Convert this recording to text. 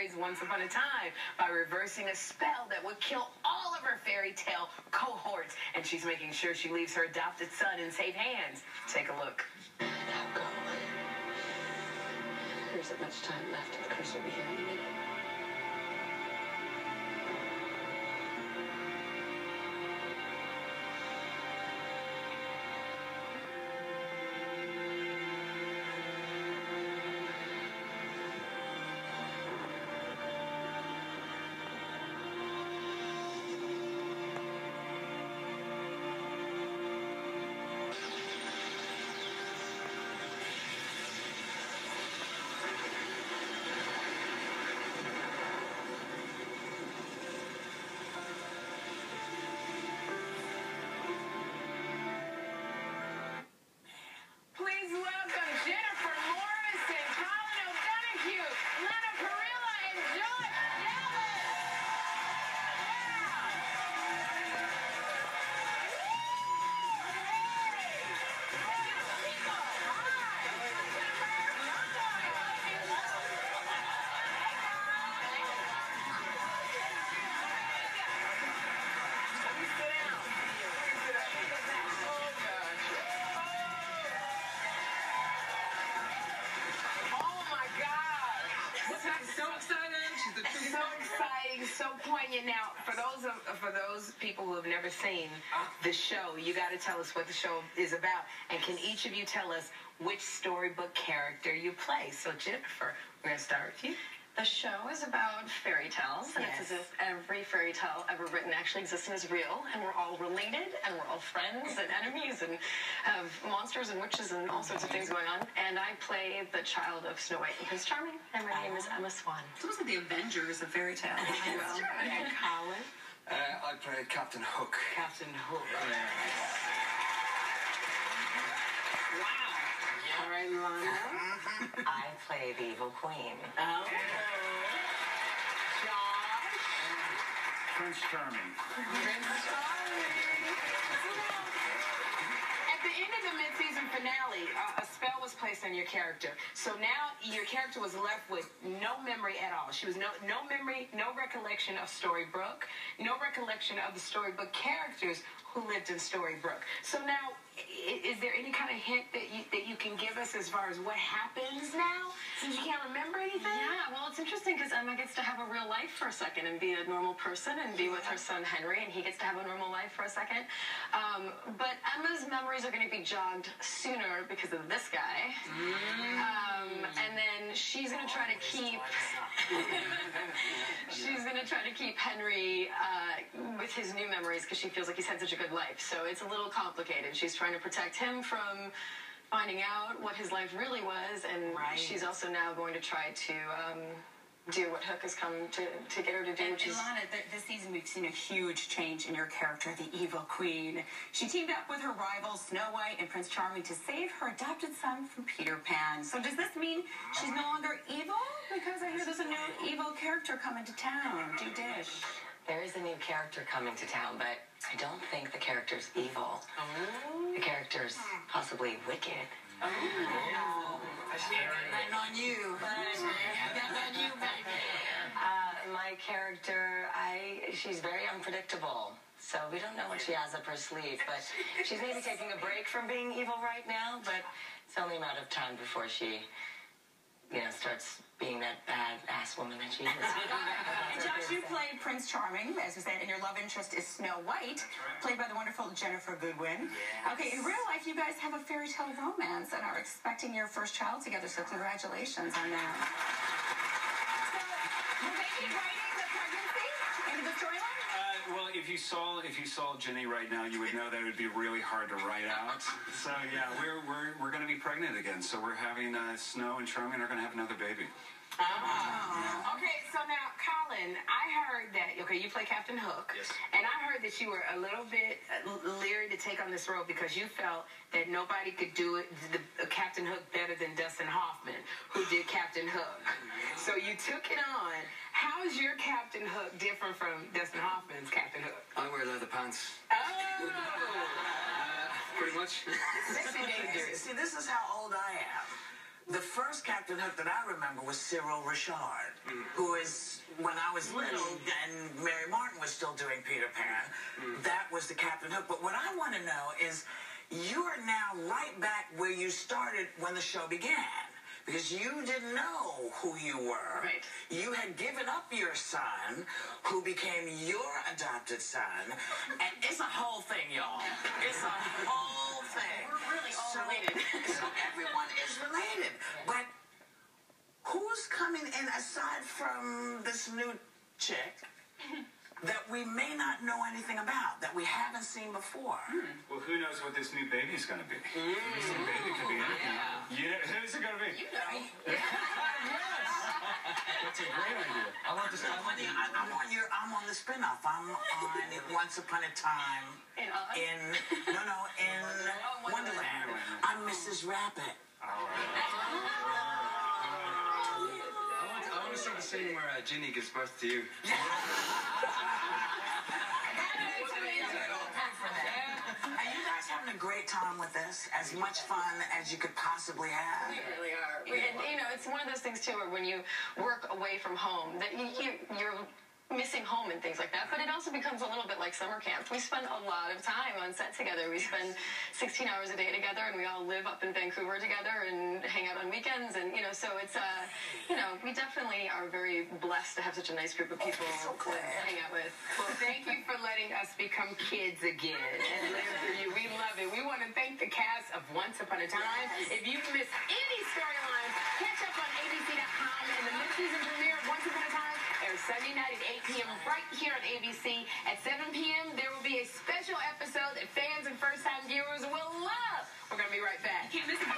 fairies once upon a time by reversing a spell that would kill all of her fairy tale cohorts. And she's making sure she leaves her adopted son in safe hands. Take a look. Now go. There isn't much time left, and the curse will be here in a minute. Please welcome Jennifer Morrison, Colin, Lana, Parrilla, and Joy. So exciting, so poignant. Now, for those people who have never seen the show, you got to tell us what the show is about. And can each of you tell us which storybook character you play? So, Jennifer, we're going to start with you. The show is about fairy tales, and it's as if every fairy tale ever written actually exists and is real, and we're all related, and we're all friends and enemies, and have monsters and witches and all sorts of things going on. And I play the child of Snow White and Prince Charming, and my name is Emma Swan. So those are the Avengers of fairy tales. That's right. And Colin? I play Captain Hook. Captain Hook. Wow. All right, Lana? I play the evil queen. Oh. Josh? Prince Charming. Prince Charming. At the end of the mid-season finale, a spell was placed on your character. So now your character was left with no memory at all. She was no memory, no recollection of Storybrooke, no recollection of the Storybook characters who lived in Storybrooke. So now, is there any kind of hint that you can give us as far as what happens now, since you can't remember anything? Yeah, well, it's interesting because Emma gets to have a real life for a second and be a normal person and be with her son Henry, and he gets to have a normal life for a second. But Emma's memories are going to be jogged sooner because of this guy. And then she's going to try to keep Henry with his new memories because she feels like he's had such a good life. So it's a little complicated. She's trying to protect him from finding out what his life really was, and she's also now going to try to do what Hook has come to get her to do. And Lana, this season we've seen a huge change in your character, the evil queen. She teamed up with her rivals Snow White and Prince Charming to save her adopted son from Peter Pan. So does this mean she's no longer evil? Because I hear there's a new evil character coming to town. Do dish. There is a new character coming to town, but I don't think the character's evil. The character's possibly wicked. Betting on you. Betting on you, baby. My character, she's very unpredictable. So we don't know what she has up her sleeve, but she's maybe taking a break from being evil right now, but it's only a matter of time before she, starts being that badass woman that she is. And Josh, you played Prince Charming, as we said, and your love interest is Snow White, played by the wonderful Jennifer Goodwin. Yes. Okay, in real life, you guys have a fairy tale romance and are expecting your first child together, so congratulations on that. So, will they be writing the pregnancy into the storyline? Well, if you saw Jenny right now, you would know that it would be really hard to write out. So yeah, we're going to be pregnant again. So we're having Snow and Charming are going to have another baby. Okay, so now, Colin, I heard that, you play Captain Hook. Yes. And I heard that you were a little bit leery to take on this role because you felt that nobody could do it, Captain Hook, better than Dustin Hoffman, who did Captain Hook. So you took it on. How is your Captain Hook different from Dustin Hoffman's Captain Hook? I wear leather pants. Oh! Pretty much. Sexy dangerous. See, this is how old I am. The first Captain Hook that I remember was Cyril Richard, who is, when I was little and Mary Martin was still doing Peter Pan, that was the Captain Hook. But what I want to know is, you are now right back where you started when the show began. Because you didn't know who you were. Right. You had given up your son, who became your adopted son. And it's a whole thing, y'all. It's a whole thing. We're really all related. So everyone is related. But who's coming in aside from this new chick that we may not know anything about, that we haven't seen before? Well, who knows what this new baby's going to be? This new baby could be anything. You know, who's it going to be? You know. That's a great idea. I'm on the spinoff. I'm on Once Upon a Time In Oz? in Wonderland. I'm Mrs. Rabbit. All right. I want to sing the scene where Ginny gives birth to you. Are you guys having a great time with this? As much fun as you could possibly have? We really are. And, you know, it's one of those things, too, where when you work away from home, that you're missing home and things like that, but it also becomes a little bit like summer camp. We spend a lot of time on set together. We spend 16 hours a day together, and we all live up in Vancouver together and hang out on weekends, and, you know, so it's, you know, we definitely are very blessed to have such a nice group of people to hang out with. Well, thank you for letting us become kids again and live through you. We love it. We want to thank the cast of Once Upon a Time. If you've missed any storylines, catch up on ABC.com, and the mid-season premiere of Once Upon a Time airs Sunday night at 8 p.m. right here on ABC. At 7 p.m., there will be a special episode that fans and first-time viewers will love. We're going to be right back. Can't miss it.